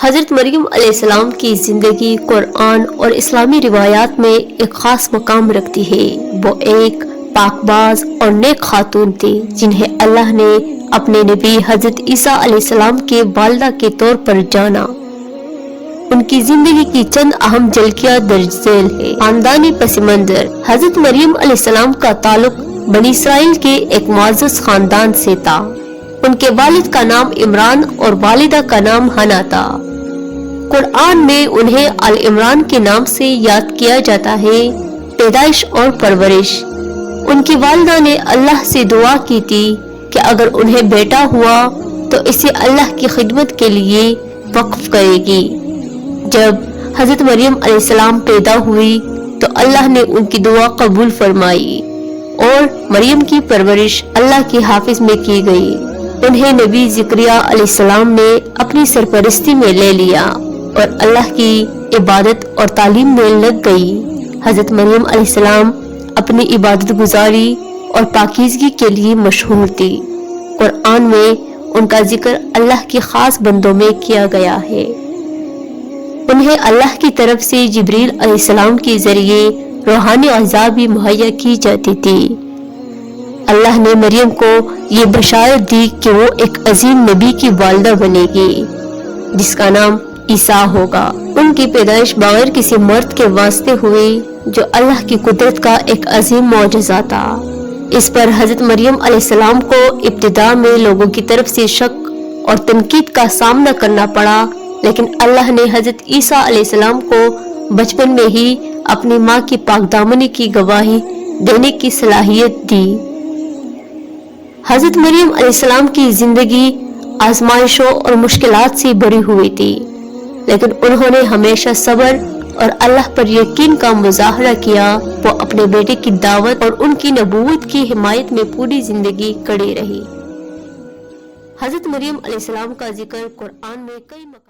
حضرت مریم علیہ السلام کی زندگی قرآن اور اسلامی روایات میں ایک خاص مقام رکھتی ہے۔ وہ ایک پاک باز اور نیک خاتون تھی جنہیں اللہ نے اپنے نبی حضرت عیسیٰ علیہ السلام کے والدہ کے طور پر جانا۔ ان کی زندگی کی چند اہم جھلکیاں درج ذیل ہے۔ خاندانی پس منظر: حضرت مریم علیہ السلام کا تعلق بنی اسرائیل کے ایک معزز خاندان سے تھا۔ ان کے والد کا نام عمران اور والدہ کا نام حنا تھا۔ قرآن میں انہیں عمران کے نام سے یاد کیا جاتا ہے۔ پیدائش اور پرورش: ان کی والدہ نے اللہ سے دعا کی تھی کہ اگر انہیں بیٹا ہوا تو اسے اللہ کی خدمت کے لیے وقف کرے گی۔ جب حضرت مریم علیہ السلام پیدا ہوئی تو اللہ نے ان کی دعا قبول فرمائی اور مریم کی پرورش اللہ کے حافظ میں کی گئی۔ انہیں نبی زکریا علیہ السلام نے اپنی سرپرستی میں لے لیا اور اللہ کی عبادت اور تعلیم میں لگ گئی۔ حضرت مریم علیہ السلام اپنی عبادت گزاری اور پاکیزگی کے لیے مشہور تھی۔ قرآن میں ان کا ذکر اللہ کے خاص بندوں میں کیا گیا ہے۔ انہیں اللہ کی طرف سے جبریل علیہ السلام کے ذریعے روحانی غذا بھی مہیا کی جاتی تھی۔ اللہ نے مریم کو یہ بشارت دی کہ وہ ایک عظیم نبی کی والدہ بنے گی جس کا نام عیسیٰ ہوگا۔ ان کی پیدائش بغیر کسی مرد کے واسطے ہوئی جو اللہ کی قدرت کا ایک عظیم معجزہ تھا۔ اس پر حضرت مریم علیہ السلام کو ابتدا میں لوگوں کی طرف سے شک اور تنقید کا سامنا کرنا پڑا، لیکن اللہ نے حضرت عیسیٰ علیہ السلام کو بچپن میں ہی اپنی ماں کی پاک دامنی کی گواہی دینے کی صلاحیت دی۔ حضرت مریم علیہ السلام کی زندگی آزمائشوں اور مشکلات سے بھری ہوئی تھی، لیکن انہوں نے ہمیشہ صبر اور اللہ پر یقین کا مظاہرہ کیا۔ وہ اپنے بیٹے کی دعوت اور ان کی نبوت کی حمایت میں پوری زندگی کڑی رہی۔ حضرت مریم علیہ السلام کا ذکر قرآن میں کئی مقام